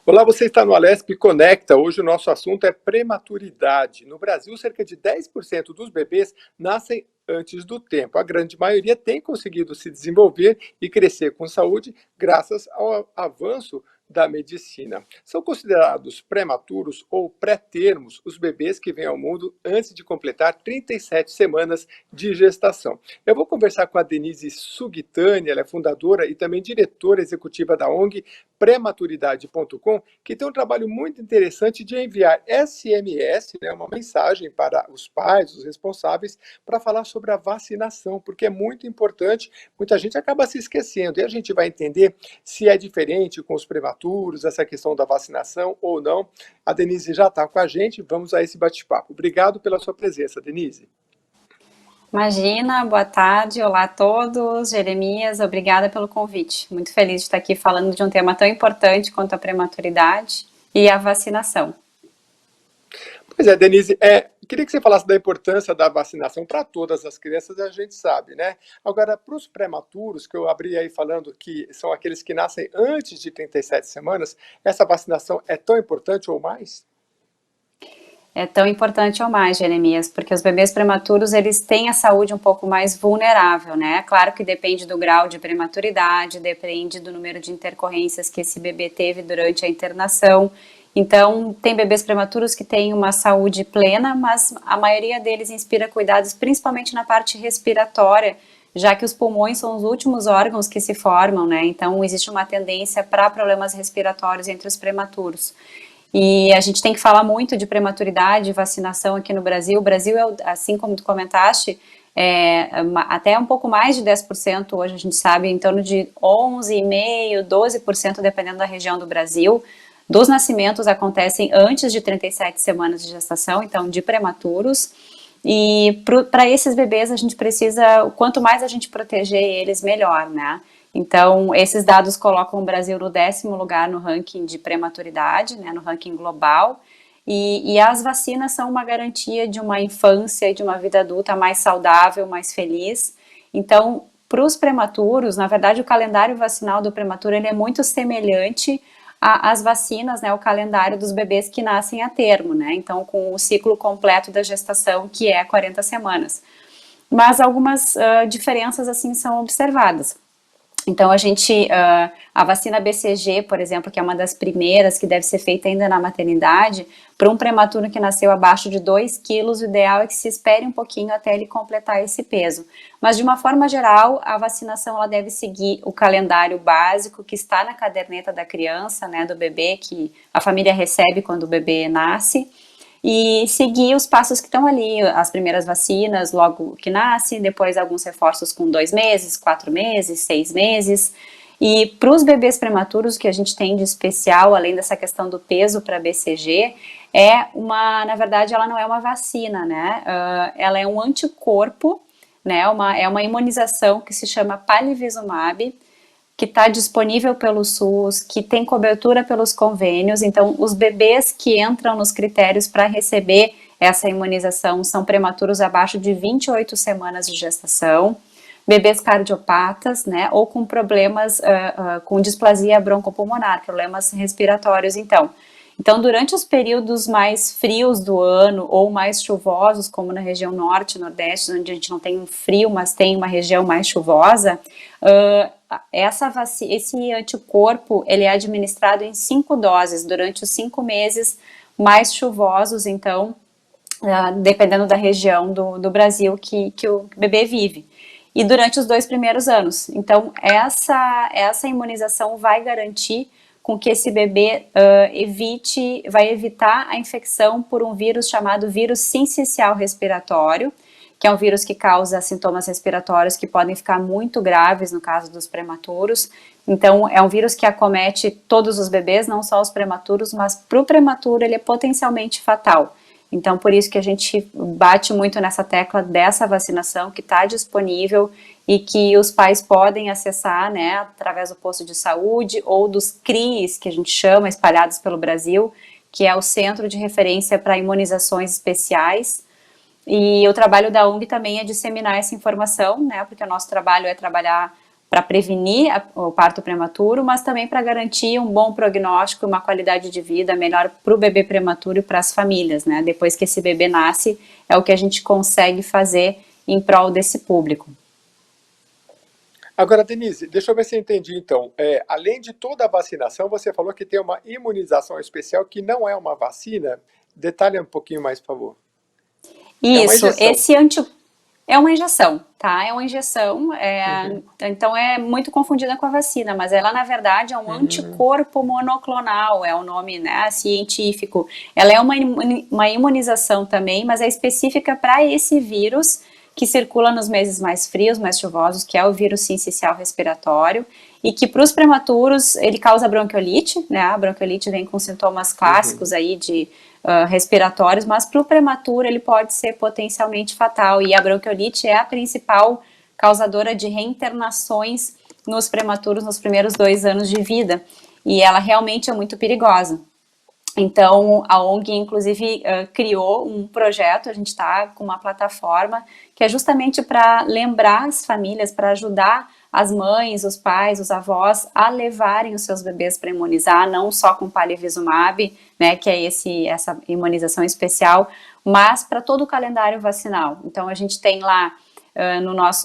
Olá, você está no Alesp Conecta. Hoje o nosso assunto é prematuridade. No Brasil, cerca de 10% dos bebês nascem antes do tempo. A grande maioria tem conseguido se desenvolver e crescer com saúde graças ao avanço da medicina. São considerados prematuros ou pré-termos os bebês que vêm ao mundo antes de completar 37 semanas de gestação. Eu vou conversar com a Denise Sugitani, ela é fundadora e também diretora executiva da ONG Prematuridade.com, que tem um trabalho muito interessante de enviar SMS, né, uma mensagem para os pais, os responsáveis, para falar sobre a vacinação, porque é muito importante, muita gente acaba se esquecendo, e a gente vai entender se é diferente com os prematuros, essa questão da vacinação ou não. A Denise já está com a gente, vamos a esse bate-papo. Obrigado pela sua presença, Denise. Imagina, boa tarde, olá a todos. Jeremias, obrigada pelo convite. Muito feliz de estar aqui falando de um tema tão importante quanto a prematuridade e a vacinação. Pois é, Denise, queria que você falasse da importância da vacinação para todas as crianças, a gente sabe, né? Agora, para os prematuros, que eu abri aí falando que são aqueles que nascem antes de 37 semanas, essa vacinação é tão importante ou mais? É tão importante ou mais, Jeremias, porque os bebês prematuros, eles têm a saúde um pouco mais vulnerável, né? Claro que depende do grau de prematuridade, depende do número de intercorrências que esse bebê teve durante a internação. Então, tem bebês prematuros que têm uma saúde plena, mas a maioria deles inspira cuidados principalmente na parte respiratória, já que os pulmões são os últimos órgãos que se formam, né? Então, existe uma tendência para problemas respiratórios entre os prematuros. E a gente tem que falar muito de prematuridade e vacinação aqui no Brasil. O Brasil, assim como tu comentaste, até um pouco mais de 10%, hoje a gente sabe, em torno de 11,5%, 12%, dependendo da região do Brasil, dos nascimentos acontecem antes de 37 semanas de gestação, então de prematuros. E para esses bebês a gente precisa, quanto mais a gente proteger eles, melhor, né? Então, esses dados colocam o Brasil no 10º lugar no ranking de prematuridade, né, no ranking global, e as vacinas são uma garantia de uma infância e de uma vida adulta mais saudável, mais feliz. Então, para os prematuros, na verdade, o calendário vacinal do prematuro ele é muito semelhante às vacinas, né, o calendário dos bebês que nascem a termo, né, então com o ciclo completo da gestação, que é 40 semanas. Mas algumas diferenças, assim, são observadas. Então, a vacina BCG, por exemplo, que é uma das primeiras que deve ser feita ainda na maternidade, para um prematuro que nasceu abaixo de 2 quilos, o ideal é que se espere um pouquinho até ele completar esse peso. Mas, de uma forma geral, a vacinação ela deve seguir o calendário básico que está na caderneta da criança, né, do bebê, que a família recebe quando o bebê nasce, e seguir os passos que estão ali, as primeiras vacinas logo que nasce, depois alguns reforços com 2 meses, 4 meses, 6 meses. E para os bebês prematuros, o que a gente tem de especial, além dessa questão do peso para BCG, na verdade, ela não é uma vacina, né? Ela é um anticorpo, né? É uma imunização que se chama Palivizumab, que está disponível pelo SUS, que tem cobertura pelos convênios. Então, os bebês que entram nos critérios para receber essa imunização são prematuros abaixo de 28 semanas de gestação, bebês cardiopatas, né, ou com problemas, com displasia broncopulmonar, problemas respiratórios, então. Então, durante os períodos mais frios do ano ou mais chuvosos, como na região norte, nordeste, onde a gente não tem um frio, mas tem uma região mais chuvosa, esse anticorpo ele é administrado em 5 doses durante os 5 meses mais chuvosos, então, dependendo da região do Brasil que o bebê vive. E durante os 2 primeiros anos. Então, essa imunização vai garantir com que esse bebê vai evitar a infecção por um vírus chamado vírus sincicial respiratório, que é um vírus que causa sintomas respiratórios que podem ficar muito graves no caso dos prematuros. Então, é um vírus que acomete todos os bebês, não só os prematuros, mas para o prematuro ele é potencialmente fatal. Então, por isso que a gente bate muito nessa tecla dessa vacinação que está disponível e que os pais podem acessar, né, através do posto de saúde ou dos CRIs, que a gente chama, espalhados pelo Brasil, que é o Centro de Referência para Imunizações Especiais. E o trabalho da ONG também é disseminar essa informação, né? Porque o nosso trabalho é trabalhar para prevenir o parto prematuro, mas também para garantir um bom prognóstico, uma qualidade de vida melhor para o bebê prematuro e para as famílias, né? Depois que esse bebê nasce, é o que a gente consegue fazer em prol desse público. Agora, Denise, deixa eu ver se eu entendi então. Além de toda a vacinação, você falou que tem uma imunização especial que não é uma vacina. Detalhe um pouquinho mais, por favor. É uma Isso, injeção. é uma injeção, tá? É uma injeção, Uhum. então é muito confundida com a vacina, mas ela na verdade é um Uhum. anticorpo monoclonal, é o nome, né, científico. Ela é uma imunização também, mas é específica para esse vírus que circula nos meses mais frios, mais chuvosos, que é o vírus sincicial respiratório, e que para os prematuros ele causa bronquiolite, né? A bronquiolite vem com sintomas clássicos Uhum. aí de respiratórios, mas para o prematuro ele pode ser potencialmente fatal. E a bronquiolite é a principal causadora de reinternações nos prematuros nos primeiros 2 anos de vida. E ela realmente é muito perigosa. Então, a ONG, inclusive, criou um projeto, a gente está com uma plataforma que é justamente para lembrar as famílias, para ajudar as mães, os pais, os avós a levarem os seus bebês para imunizar, não só com palivizumab, né, que é essa imunização especial, mas para todo o calendário vacinal. Então, a gente tem lá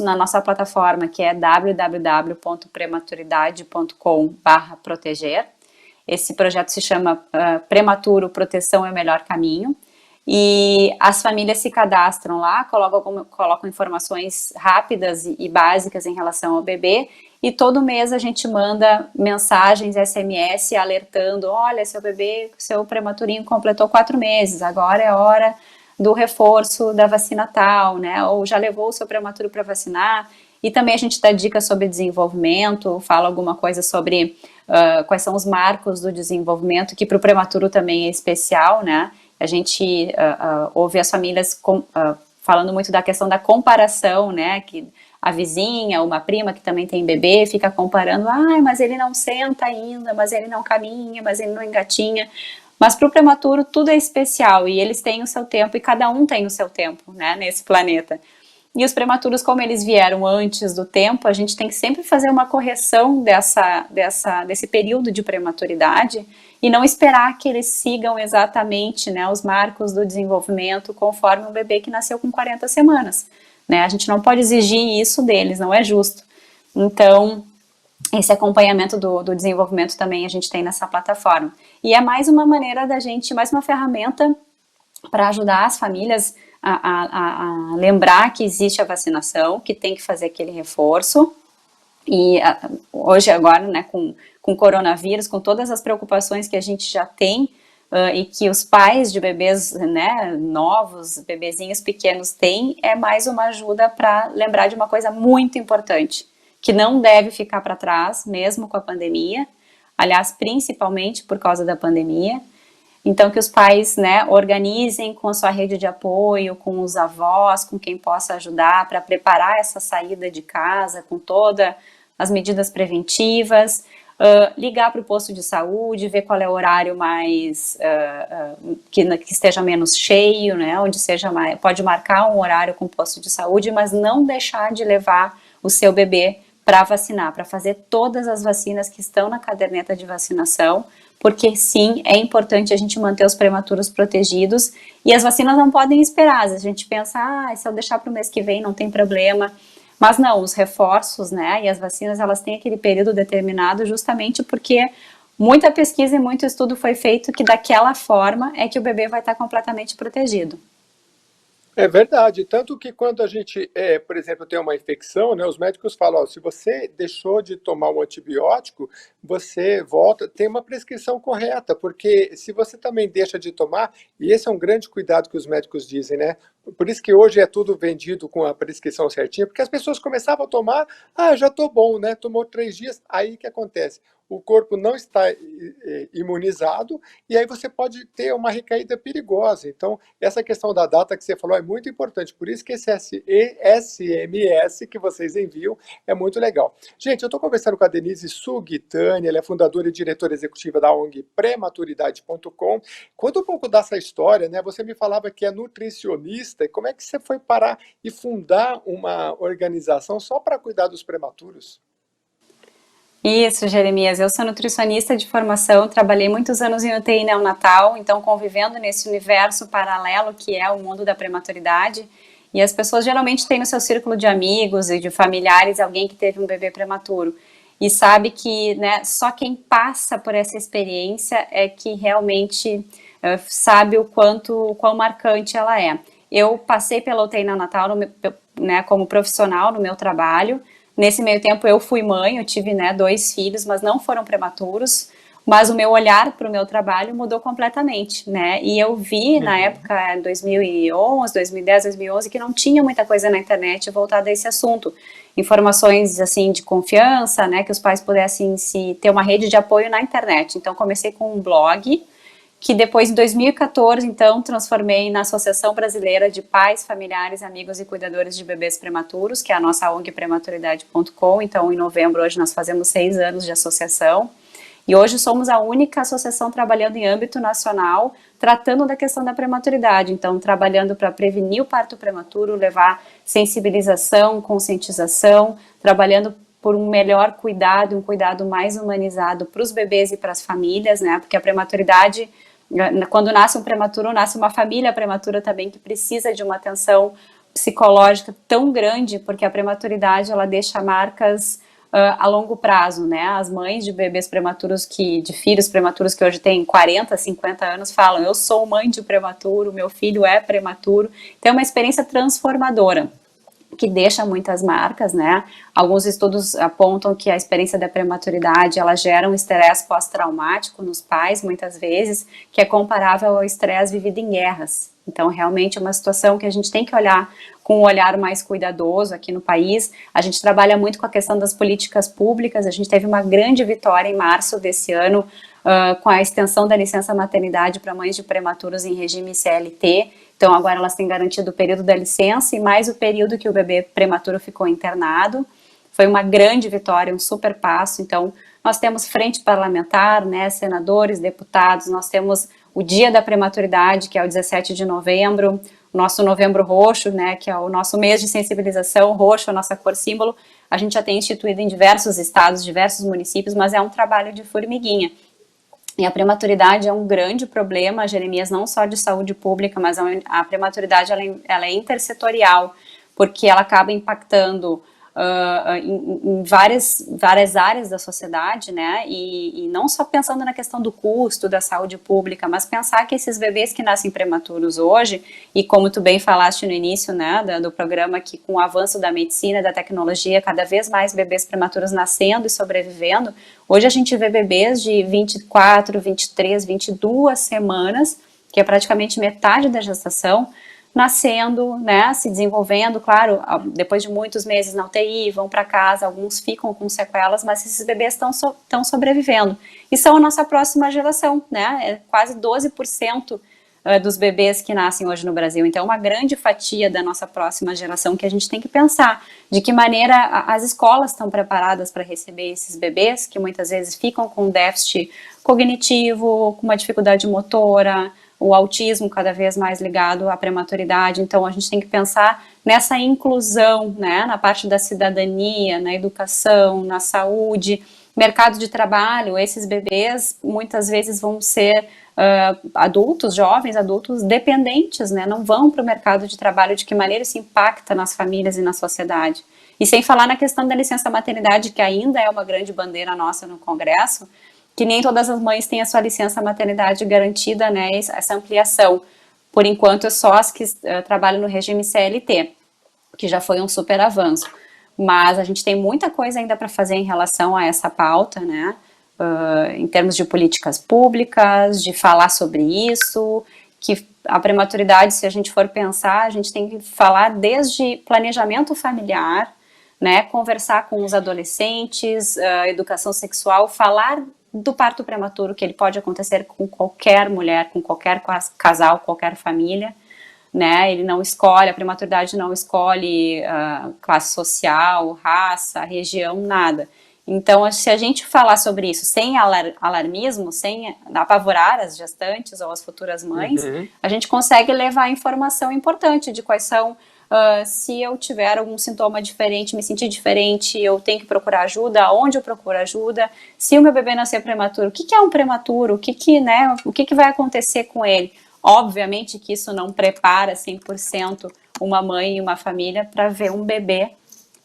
na nossa plataforma, que é www.prematuridade.com/proteger. Esse projeto se chama Prematuro Proteção é o Melhor Caminho. E as famílias se cadastram lá, colocam informações rápidas e básicas em relação ao bebê, e todo mês a gente manda mensagens SMS alertando: olha, seu bebê, seu prematurinho completou 4 meses, agora é hora do reforço da vacina tal, né? Ou já levou o seu prematuro para vacinar. E também a gente dá dicas sobre desenvolvimento, fala alguma coisa sobre quais são os marcos do desenvolvimento, que para o prematuro também é especial, né? A gente ouve as famílias falando muito da questão da comparação, né? Que a vizinha, uma prima que também tem bebê, fica comparando: ai, mas ele não senta ainda, mas ele não caminha, mas ele não engatinha. Mas para o prematuro tudo é especial e eles têm o seu tempo e cada um tem o seu tempo, né, nesse planeta. E os prematuros, como eles vieram antes do tempo, a gente tem que sempre fazer uma correção desse período de prematuridade e não esperar que eles sigam exatamente, né, os marcos do desenvolvimento conforme um bebê que nasceu com 40 semanas. Né? A gente não pode exigir isso deles, não é justo. Então, esse acompanhamento do desenvolvimento também a gente tem nessa plataforma. E é mais uma maneira da gente, mais uma ferramenta para ajudar as famílias a lembrar que existe a vacinação, que tem que fazer aquele reforço. E hoje, agora, né, com coronavírus, com todas as preocupações que a gente já tem, e que os pais de bebês, né, novos, bebezinhos pequenos têm, é mais uma ajuda para lembrar de uma coisa muito importante, que não deve ficar para trás, mesmo com a pandemia, aliás, principalmente por causa da pandemia. Então, que os pais, né, organizem com a sua rede de apoio, com os avós, com quem possa ajudar para preparar essa saída de casa, com todas as medidas preventivas, ligar para o posto de saúde, ver qual é o horário mais que esteja menos cheio, né, onde seja mais, pode marcar um horário com o posto de saúde, mas não deixar de levar o seu bebê para vacinar, para fazer todas as vacinas que estão na caderneta de vacinação, porque sim, é importante a gente manter os prematuros protegidos e as vacinas não podem esperar. A gente pensa, se eu deixar para o mês que vem não tem problema, mas não, os reforços, né, e as vacinas, elas têm aquele período determinado justamente porque muita pesquisa e muito estudo foi feito que daquela forma é que o bebê vai estar completamente protegido. É verdade, tanto que quando a gente, por exemplo, tem uma infecção, né, os médicos falam: ó, se você deixou de tomar um antibiótico, você volta, tem uma prescrição correta, porque se você também deixa de tomar, e esse é um grande cuidado que os médicos dizem, né? Por isso que hoje é tudo vendido com a prescrição certinha, porque as pessoas começavam a tomar: já tô bom, né? Tomou 3 dias, aí que acontece? o corpo não está imunizado, e aí você pode ter uma recaída perigosa. Então, essa questão da data que você falou é muito importante, por isso que esse SMS que vocês enviam é muito legal. Gente, eu estou conversando com a Denise Sugitani, ela é fundadora e diretora executiva da ONG Prematuridade.com. Conta um pouco dessa história, né? Você me falava que é nutricionista, e como é que você foi parar e fundar uma organização só para cuidar dos prematuros? Isso, Jeremias. Eu sou nutricionista de formação, trabalhei muitos anos em UTI neonatal, então convivendo nesse universo paralelo que é o mundo da prematuridade. E as pessoas geralmente têm no seu círculo de amigos e de familiares alguém que teve um bebê prematuro. E sabe que, né, só quem passa por essa experiência é que realmente sabe o quão marcante ela é. Eu passei pela UTI neonatal né, como profissional no meu trabalho. Nesse meio tempo eu fui mãe, eu tive, né, 2 filhos, mas não foram prematuros, mas o meu olhar para o meu trabalho mudou completamente, né, e eu vi na época, 2011, 2010, 2011, que não tinha muita coisa na internet voltada a esse assunto, informações, assim, de confiança, né, que os pais pudessem ter uma rede de apoio na internet. Então comecei com um blog, que depois, em 2014, então, transformei na Associação Brasileira de Pais, Familiares, Amigos e Cuidadores de Bebês Prematuros, que é a nossa ONG Prematuridade.com. Então, em novembro, hoje, nós fazemos 6 anos de associação. E hoje somos a única associação trabalhando em âmbito nacional, tratando da questão da prematuridade. Então, trabalhando para prevenir o parto prematuro, levar sensibilização, conscientização, trabalhando por um melhor cuidado, um cuidado mais humanizado para os bebês e para as famílias, né? Porque a prematuridade, quando nasce um prematuro, nasce uma família prematura também que precisa de uma atenção psicológica tão grande, porque a prematuridade ela deixa marcas a longo prazo, né? As mães de bebês prematuros de filhos prematuros que hoje têm 40, 50 anos falam: eu sou mãe de prematuro, meu filho é prematuro. Então é uma experiência transformadora, que deixa muitas marcas, né? Alguns estudos apontam que a experiência da prematuridade, ela gera um estresse pós-traumático nos pais, muitas vezes, que é comparável ao estresse vivido em guerras. Então, realmente é uma situação que a gente tem que olhar com um olhar mais cuidadoso aqui no país. A gente trabalha muito com a questão das políticas públicas, a gente teve uma grande vitória em março desse ano, com a extensão da licença maternidade para mães de prematuros em regime CLT. Então, agora elas têm garantido o período da licença e mais o período que o bebê prematuro ficou internado. Foi uma grande vitória, um super passo. Então, nós temos frente parlamentar, né, senadores, deputados, nós temos o Dia da Prematuridade, que é o 17 de novembro, o nosso Novembro Roxo, né, que é o nosso mês de sensibilização, roxo, a nossa cor símbolo. A gente já tem instituído em diversos estados, diversos municípios, mas é um trabalho de formiguinha. E a prematuridade é um grande problema, Jeremias, não só de saúde pública, mas a prematuridade ela é intersetorial, porque ela acaba impactando em várias áreas da sociedade, né, e não só pensando na questão do custo da saúde pública, mas pensar que esses bebês que nascem prematuros hoje, e como tu bem falaste no início, né, do programa, que com o avanço da medicina, da tecnologia, cada vez mais bebês prematuros nascendo e sobrevivendo, hoje a gente vê bebês de 24, 23, 22 semanas, que é praticamente metade da gestação, nascendo, né, se desenvolvendo, claro, depois de muitos meses na UTI, vão para casa, alguns ficam com sequelas, mas esses bebês estão sobrevivendo. E são a nossa próxima geração, né, é quase 12% dos bebês que nascem hoje no Brasil. Então, uma grande fatia da nossa próxima geração que a gente tem que pensar de que maneira as escolas estão preparadas para receber esses bebês, que muitas vezes ficam com déficit cognitivo, com uma dificuldade motora, o autismo cada vez mais ligado à prematuridade. Então, a gente tem que pensar nessa inclusão, né, na parte da cidadania, na educação, na saúde, mercado de trabalho. Esses bebês muitas vezes vão ser adultos, jovens adultos dependentes, né, não vão para o mercado de trabalho. De que maneira isso impacta nas famílias e na sociedade. E sem falar na questão da licença maternidade, que ainda é uma grande bandeira nossa no Congresso, que nem todas as mães têm a sua licença maternidade garantida, né, essa ampliação. Por enquanto, é só as que trabalham no regime CLT, que já foi um super avanço. Mas a gente tem muita coisa ainda para fazer em relação a essa pauta, né, em termos de políticas públicas, de falar sobre isso, que a prematuridade, se a gente for pensar, a gente tem que falar desde planejamento familiar, né, conversar com os adolescentes, educação sexual, falar do parto prematuro, que ele pode acontecer com qualquer mulher, com qualquer casal, qualquer família, né, ele não escolhe, a prematuridade não escolhe classe social, raça, região, nada. Então, se a gente falar sobre isso sem alarmismo, sem apavorar as gestantes ou as futuras mães, a gente consegue levar informação importante de quais são, se eu tiver algum sintoma diferente, me sentir diferente, eu tenho que procurar ajuda, onde eu procuro ajuda, se o meu bebê nascer prematuro, o que é um prematuro, o que vai acontecer com ele? Obviamente que isso não prepara 100% uma mãe e uma família para ver um bebê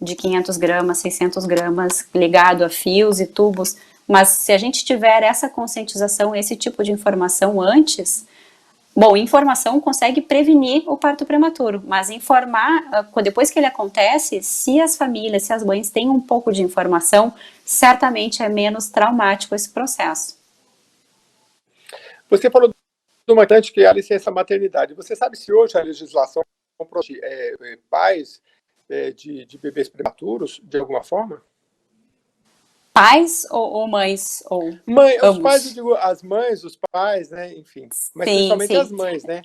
de 500 gramas, 600 gramas, ligado a fios e tubos, mas se a gente tiver essa conscientização, esse tipo de informação antes, bom, informação consegue prevenir o parto prematuro, mas informar, depois que ele acontece, se as famílias, se as mães têm um pouco de informação, certamente é menos traumático esse processo. Você falou do importante que é a licença maternidade. Você sabe se hoje a legislação pais de bebês prematuros, de alguma forma? Pais ou mães? Ou os pais, eu digo, as mães, os pais, né, enfim. Mas principalmente as mães, né?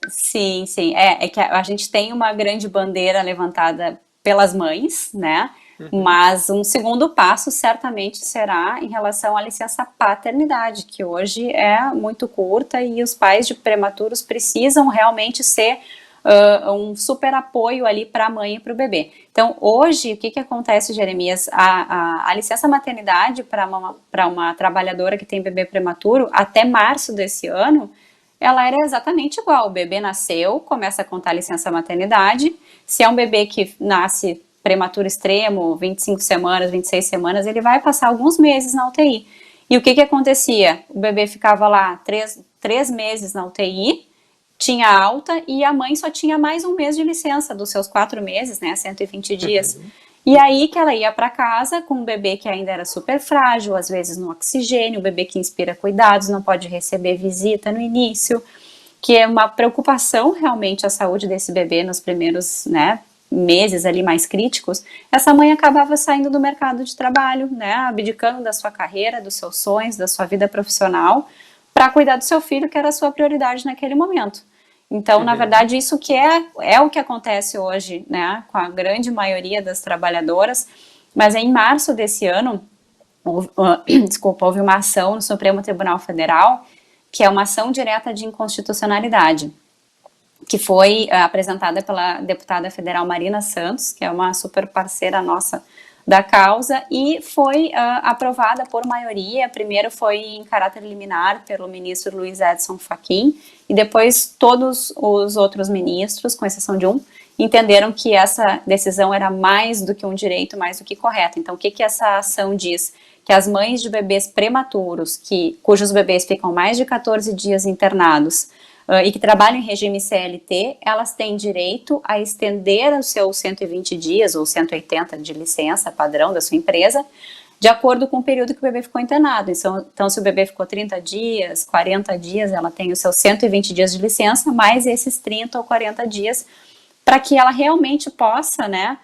Sim, sim. É que a gente tem uma grande bandeira levantada pelas mães, né? Mas um segundo passo certamente será em relação à licença paternidade, que hoje é muito curta e os pais de prematuros precisam realmente ser um super apoio ali para a mãe e para o bebê. Então, hoje, o que acontece, Jeremias? A licença maternidade para uma trabalhadora que tem bebê prematuro, até março desse ano, ela era exatamente igual. O bebê nasceu, começa a contar a licença maternidade. Se é um bebê que nasce prematuro extremo, 25 semanas, 26 semanas, ele vai passar alguns meses na UTI. E o que acontecia? O bebê ficava lá 3 meses na UTI, tinha alta e a mãe só tinha mais um mês de licença dos seus 4 meses, né, 120 dias. E aí que ela ia para casa com um bebê que ainda era super frágil, às vezes no oxigênio, o bebê que inspira cuidados, não pode receber visita no início, que é uma preocupação realmente a saúde desse bebê nos primeiros, né, meses ali mais críticos. Essa mãe acabava saindo do mercado de trabalho, né, abdicando da sua carreira, dos seus sonhos, da sua vida profissional, para cuidar do seu filho, que era a sua prioridade naquele momento. Então, na verdade, isso que é o que acontece hoje, né, com a grande maioria das trabalhadoras, mas em março desse ano, houve uma ação no Supremo Tribunal Federal, que é uma ação direta de inconstitucionalidade, que foi apresentada pela deputada federal Marina Santos, que é uma super parceira nossa da causa, e foi aprovada por maioria. Primeiro foi em caráter liminar pelo ministro Luiz Edson Fachin, e depois todos os outros ministros, com exceção de um, entenderam que essa decisão era mais do que um direito, mais do que correta. Então, o que essa ação diz? Que as mães de bebês prematuros, cujos bebês ficam mais de 14 dias internados, e que trabalham em regime CLT, elas têm direito a estender os seus 120 dias ou 180 de licença padrão da sua empresa, de acordo com o período que o bebê ficou internado. Então, se o bebê ficou 30 dias, 40 dias, ela tem os seus 120 dias de licença, mais esses 30 ou 40 dias, para que ela realmente possa, né,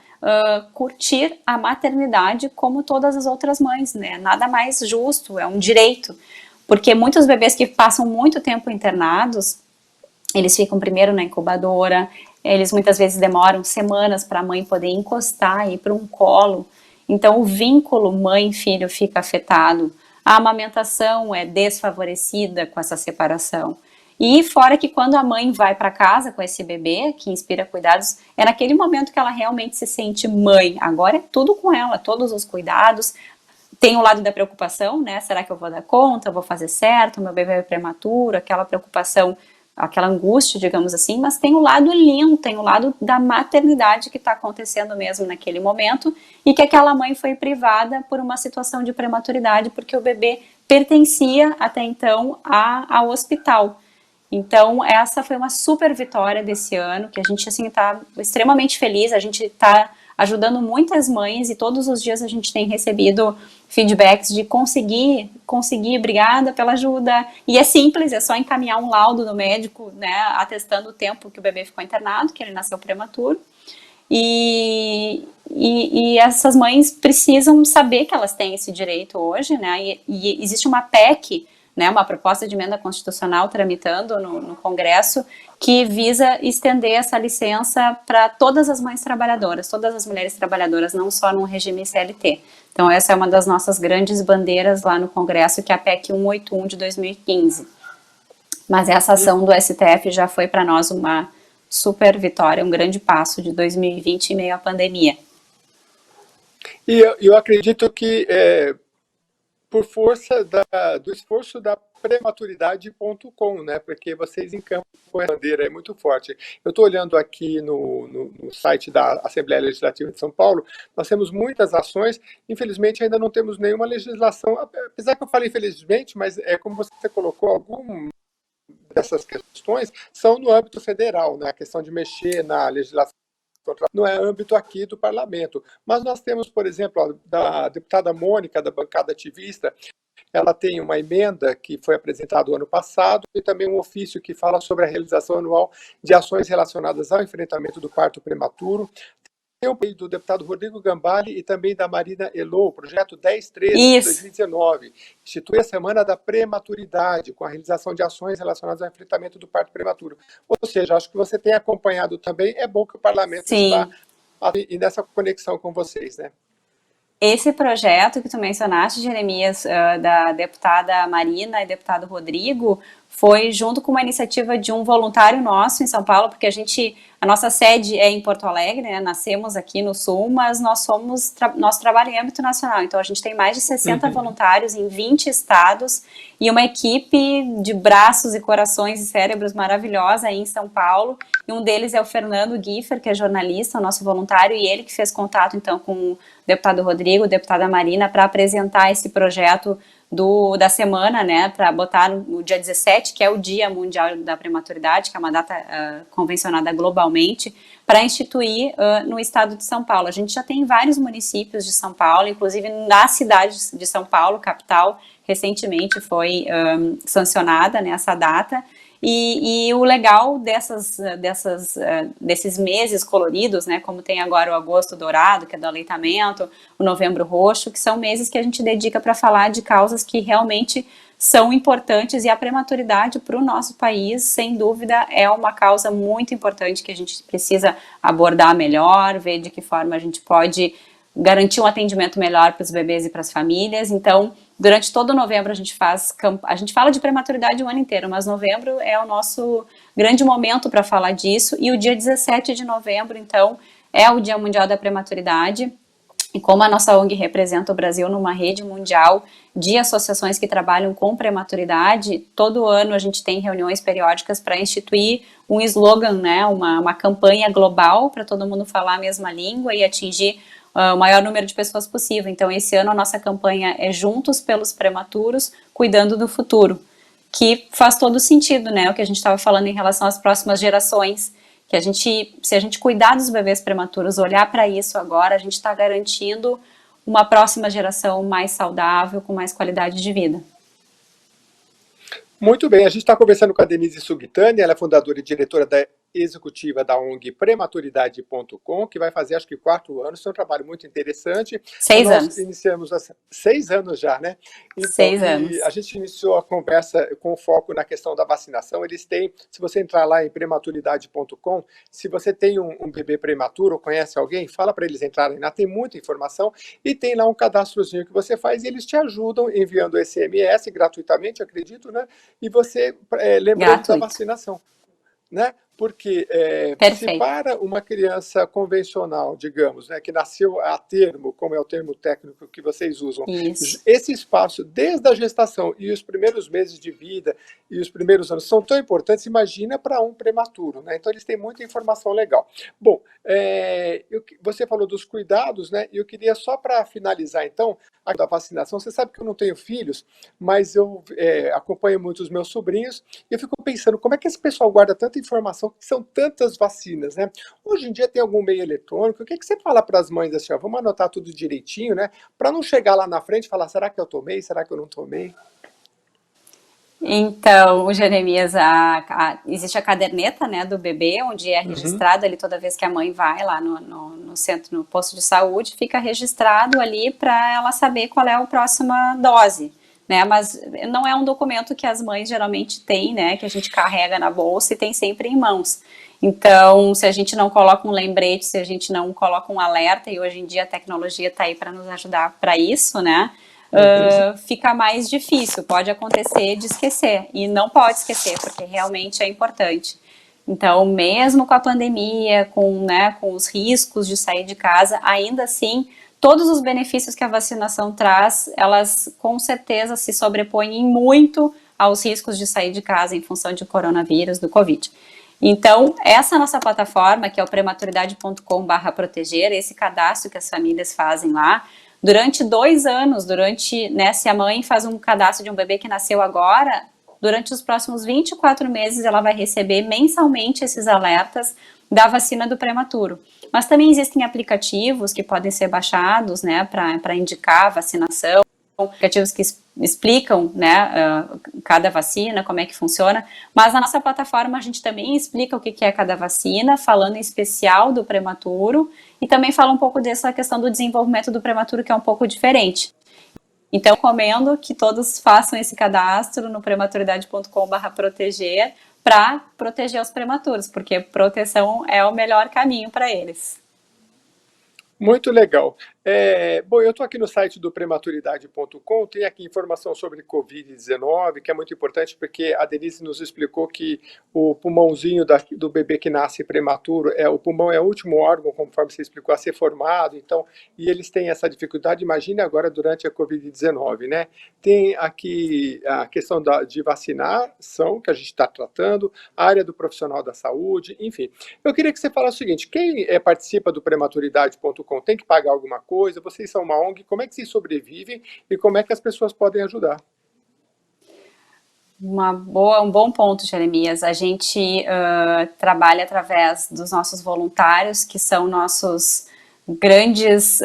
curtir a maternidade como todas as outras mães, né? Nada mais justo, é um direito. Porque muitos bebês que passam muito tempo internados, eles ficam primeiro na incubadora, eles muitas vezes demoram semanas para a mãe poder encostar e ir para um colo. Então, o vínculo mãe-filho fica afetado. A amamentação é desfavorecida com essa separação. E fora que quando a mãe vai para casa com esse bebê, que inspira cuidados, é naquele momento que ela realmente se sente mãe. Agora é tudo com ela, todos os cuidados. Tem o lado da preocupação, né? Será que eu vou dar conta? Vou fazer certo? Meu bebê é prematuro? Aquela preocupação, aquela angústia, digamos assim, mas tem o lado lindo, tem o lado da maternidade que está acontecendo mesmo naquele momento e que aquela mãe foi privada por uma situação de prematuridade porque o bebê pertencia até então ao hospital. Então, essa foi uma super vitória desse ano, que a gente, assim, está extremamente feliz, a gente está ajudando muitas mães e todos os dias a gente tem recebido feedbacks de conseguir, obrigada pela ajuda. E é simples, é só encaminhar um laudo do médico, né, atestando o tempo que o bebê ficou internado, que ele nasceu prematuro. E essas mães precisam saber que elas têm esse direito hoje, né? E existe uma PEC, né, uma proposta de emenda constitucional tramitando no Congresso, que visa estender essa licença para todas as mães trabalhadoras, todas as mulheres trabalhadoras, não só no regime CLT. Então essa é uma das nossas grandes bandeiras lá no Congresso, que é a PEC 181 de 2015. Mas essa ação do STF já foi para nós uma super vitória, um grande passo de 2020 em meio à pandemia. E eu acredito que por força do esforço da prematuridade.com, né? Porque vocês encampam a bandeira, é muito forte. Eu estou olhando aqui no site da Assembleia Legislativa de São Paulo, nós temos muitas ações, infelizmente ainda não temos nenhuma legislação, apesar que eu falei infelizmente, mas é como você colocou, algumas dessas questões são no âmbito federal, né? A questão de mexer na legislação não é âmbito aqui do parlamento. Mas nós temos, por exemplo, da deputada Mônica, da bancada ativista, ela tem uma emenda que foi apresentada ano passado e também um ofício que fala sobre a realização anual de ações relacionadas ao enfrentamento do parto prematuro. Tem o do deputado Rodrigo Gambale e também da Marina Elô, o projeto 1013 de 2019, institui a Semana da Prematuridade, com a realização de ações relacionadas ao enfrentamento do parto prematuro. Ou seja, acho que você tem acompanhado também, é bom que o parlamento está nessa conexão com vocês, né? Esse projeto que tu mencionaste, Jeremias, da deputada Marina e deputado Rodrigo, foi junto com uma iniciativa de um voluntário nosso em São Paulo, porque a nossa sede é em Porto Alegre, né? Nascemos aqui no Sul, mas nosso trabalho é em âmbito nacional, então a gente tem mais de 60 voluntários em 20 estados e uma equipe de braços e corações e cérebros maravilhosa aí em São Paulo, e um deles é o Fernando Giffer, que é jornalista, o nosso voluntário, e ele que fez contato então com o deputado Rodrigo, a deputada Marina, para apresentar esse projeto da semana, né, para botar no dia 17, que é o Dia Mundial da Prematuridade, que é uma data convencionada globalmente, para instituir no estado de São Paulo. A gente já tem vários municípios de São Paulo, inclusive na cidade de São Paulo, capital, recentemente foi sancionada, né, essa data. E o legal desses meses coloridos, né, como tem agora o agosto dourado, que é do aleitamento, o novembro roxo, que são meses que a gente dedica para falar de causas que realmente são importantes, e a prematuridade para o nosso país, sem dúvida, é uma causa muito importante que a gente precisa abordar melhor, ver de que forma a gente pode garantir um atendimento melhor para os bebês e para as famílias. Então, durante todo novembro a gente fala de prematuridade o ano inteiro, mas novembro é o nosso grande momento para falar disso, e o dia 17 de novembro, então, é o Dia Mundial da Prematuridade, e como a nossa ONG representa o Brasil numa rede mundial de associações que trabalham com prematuridade, todo ano a gente tem reuniões periódicas para instituir um slogan, né, uma campanha global para todo mundo falar a mesma língua e atingir o maior número de pessoas possível. Então, esse ano a nossa campanha é Juntos pelos Prematuros, Cuidando do Futuro, que faz todo sentido, né, o que a gente estava falando em relação às próximas gerações, que se a gente cuidar dos bebês prematuros, olhar para isso agora, a gente está garantindo uma próxima geração mais saudável, com mais qualidade de vida. Muito bem, a gente está conversando com a Denise Sugitani, ela é fundadora e diretora executiva da ONG Prematuridade.com, que vai fazer acho que 4 anos, é um trabalho muito interessante. 6 anos. Nós iniciamos 6 anos já, né? Então, 6 anos. A gente iniciou a conversa com foco na questão da vacinação. Eles têm, se você entrar lá em Prematuridade.com, se você tem um bebê prematuro, conhece alguém, fala para eles entrarem lá, tem muita informação, e tem lá um cadastrozinho que você faz e eles te ajudam enviando SMS gratuitamente, acredito, né? E você lembrando da vacinação, né? Porque se para uma criança convencional, digamos, né, que nasceu a termo, como é o termo técnico que vocês usam, esse espaço desde a gestação e os primeiros meses de vida e os primeiros anos são tão importantes, imagina para um prematuro, né? Então eles têm muita informação legal. Bom, você falou dos cuidados, né? E eu queria só para finalizar então a da vacinação. Você sabe que eu não tenho filhos, mas eu acompanho muito os meus sobrinhos e eu fico pensando como é que esse pessoal guarda tanta informação, que são tantas vacinas, né? Hoje em dia tem algum meio eletrônico, o que você fala para as mães assim, ó, vamos anotar tudo direitinho, né? Para não chegar lá na frente e falar, será que eu tomei, será que eu não tomei? Então, Jeremias, existe a caderneta, né, do bebê, onde é Uhum. registrado ali toda vez que a mãe vai lá no centro, no posto de saúde, fica registrado ali para ela saber qual é a próxima dose, né? Mas não é um documento que as mães geralmente têm, né, que a gente carrega na bolsa e tem sempre em mãos. Então, se a gente não coloca um lembrete, se a gente não coloca um alerta, e hoje em dia a tecnologia está aí para nos ajudar para isso, né? Uhum. Fica mais difícil, pode acontecer de esquecer, e não pode esquecer, porque realmente é importante. Então, mesmo com a pandemia, com os riscos de sair de casa, ainda assim, todos os benefícios que a vacinação traz, elas com certeza se sobrepõem muito aos riscos de sair de casa em função de coronavírus, do Covid. Então, essa nossa plataforma, que é o prematuridade.com/proteger, esse cadastro que as famílias fazem lá, durante 2 anos, né, se a mãe faz um cadastro de um bebê que nasceu agora, durante os próximos 24 meses ela vai receber mensalmente esses alertas da vacina do prematuro. Mas também existem aplicativos que podem ser baixados, né, para indicar a vacinação, aplicativos que explicam, né, cada vacina, como é que funciona, mas na nossa plataforma a gente também explica o que é cada vacina, falando em especial do prematuro, e também fala um pouco dessa questão do desenvolvimento do prematuro, que é um pouco diferente. Então, eu recomendo que todos façam esse cadastro no prematuridade.com/proteger para proteger os prematuros, porque proteção é o melhor caminho para eles. Muito legal. Bom, eu estou aqui no site do prematuridade.com, tem aqui informação sobre Covid-19, que é muito importante porque a Denise nos explicou que o pulmãozinho do bebê que nasce prematuro, o pulmão é o último órgão, conforme você explicou, a ser formado, então, e eles têm essa dificuldade, imagine agora durante a Covid-19, né? Tem aqui a questão de vacinação, que a gente está tratando, a área do profissional da saúde, enfim. Eu queria que você falasse o seguinte, quem participa do prematuridade.com tem que pagar alguma coisa? Vocês são uma ONG, como é que vocês sobrevivem e como é que as pessoas podem ajudar? Um bom ponto, Jeremias. A gente trabalha através dos nossos voluntários, que são nossos grandes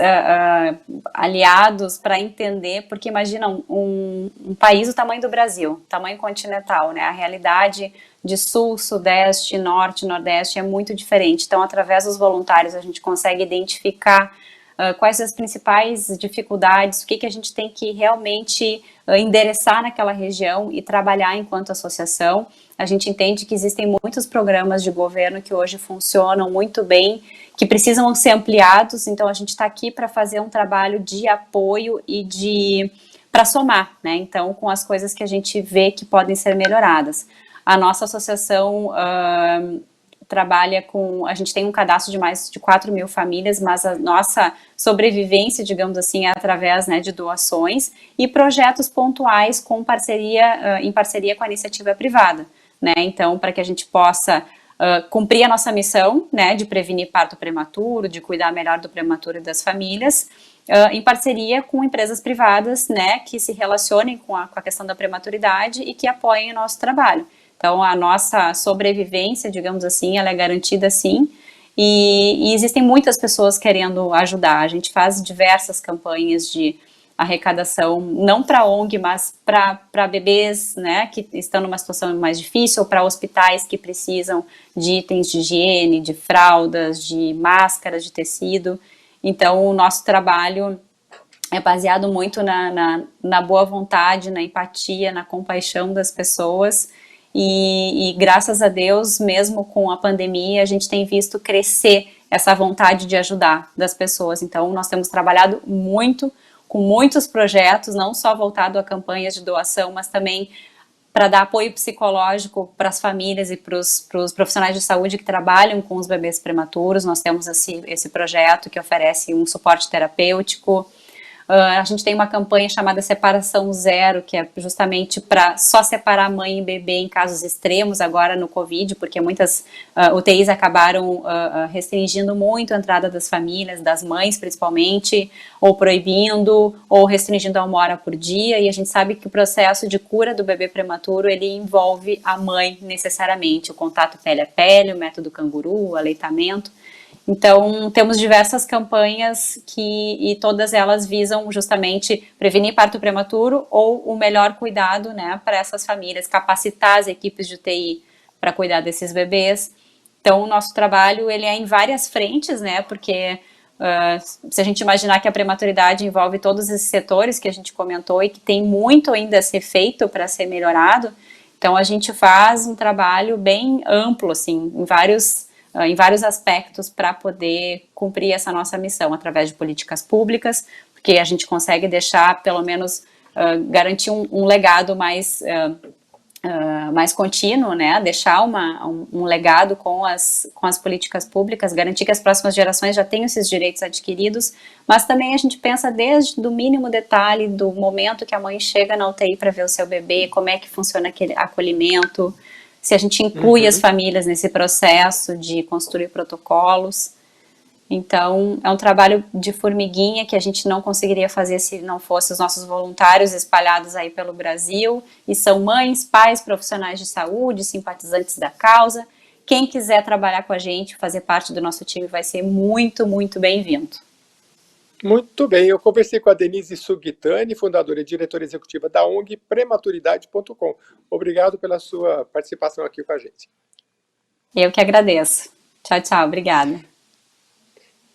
aliados para entender, porque imagina um país do tamanho do Brasil, tamanho continental, né? A realidade de sul, sudeste, norte, nordeste é muito diferente. Então, através dos voluntários, a gente consegue identificar quais as principais dificuldades, o que a gente tem que realmente endereçar naquela região e trabalhar enquanto associação. A gente entende que existem muitos programas de governo que hoje funcionam muito bem, que precisam ser ampliados, então a gente está aqui para fazer um trabalho de apoio e para somar, né? Então, com as coisas que a gente vê que podem ser melhoradas. A nossa associação trabalha a gente tem um cadastro de mais de 4.000 famílias, mas a nossa sobrevivência, digamos assim, é através, né, de doações e projetos pontuais em parceria com a iniciativa privada, né? Então, para que a gente possa cumprir a nossa missão, né, de prevenir parto prematuro, de cuidar melhor do prematuro e das famílias, em parceria com empresas privadas, né, que se relacionem com a questão da prematuridade e que apoiem o nosso trabalho. Então, a nossa sobrevivência, digamos assim, ela é garantida sim, e existem muitas pessoas querendo ajudar. A gente faz diversas campanhas de arrecadação, não para ONG, mas para bebês, né, que estão numa situação mais difícil, ou para hospitais que precisam de itens de higiene, de fraldas, de máscaras de tecido. Então, o nosso trabalho é baseado muito na boa vontade, na empatia, na compaixão das pessoas. E graças a Deus, mesmo com a pandemia, a gente tem visto crescer essa vontade de ajudar das pessoas. Então, nós temos trabalhado muito, com muitos projetos, não só voltado a campanhas de doação, mas também para dar apoio psicológico para as famílias e para os profissionais de saúde que trabalham com os bebês prematuros. Nós temos esse projeto que oferece um suporte terapêutico. A gente tem uma campanha chamada Separação Zero, que é justamente para só separar mãe e bebê em casos extremos, agora no Covid, porque muitas UTIs acabaram restringindo muito a entrada das famílias, das mães principalmente, ou proibindo, ou restringindo a 1 hora por dia, e a gente sabe que o processo de cura do bebê prematuro, ele envolve a mãe necessariamente, o contato pele a pele, o método canguru, o aleitamento. Então, temos diversas campanhas e todas elas visam justamente prevenir parto prematuro ou o melhor cuidado, né, para essas famílias, capacitar as equipes de UTI para cuidar desses bebês. Então, o nosso trabalho ele é em várias frentes, né, porque se a gente imaginar que a prematuridade envolve todos esses setores que a gente comentou e que tem muito ainda a ser feito para ser melhorado, então a gente faz um trabalho bem amplo, assim, em vários aspectos para poder cumprir essa nossa missão, através de políticas públicas, porque a gente consegue deixar, pelo menos, garantir um legado mais contínuo, né, deixar um legado com as políticas públicas, garantir que as próximas gerações já tenham esses direitos adquiridos, mas também a gente pensa desde o mínimo detalhe do momento que a mãe chega na UTI para ver o seu bebê, como é que funciona aquele acolhimento, se a gente inclui as famílias nesse processo de construir protocolos. Então, é um trabalho de formiguinha que a gente não conseguiria fazer se não fossem os nossos voluntários espalhados aí pelo Brasil, e são mães, pais, profissionais de saúde, simpatizantes da causa. Quem quiser trabalhar com a gente, fazer parte do nosso time, vai ser muito, muito bem-vindo. Muito bem, eu conversei com a Denise Sugitani, fundadora e diretora executiva da ONG Prematuridade.com. Obrigado pela sua participação aqui com a gente. Eu que agradeço. Tchau, tchau, obrigada.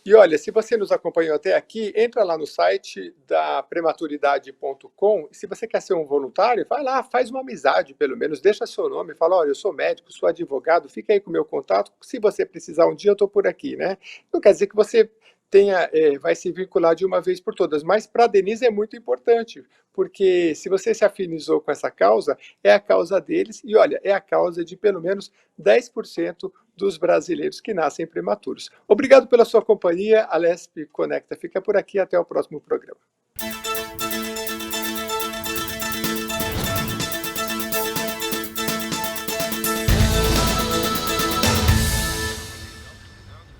E olha, se você nos acompanhou até aqui, entra lá no site da Prematuridade.com, e se você quer ser um voluntário, vai lá, faz uma amizade pelo menos, deixa seu nome, fala, olha, eu sou médico, sou advogado, fica aí com o meu contato, se você precisar um dia eu estou por aqui, né? Não quer dizer que você vai se vincular de uma vez por todas, mas para a Denise é muito importante, porque se você se afinizou com essa causa, é a causa deles, e olha, é a causa de pelo menos 10% dos brasileiros que nascem prematuros. Obrigado pela sua companhia, a Lesp Conecta fica por aqui, até o próximo programa.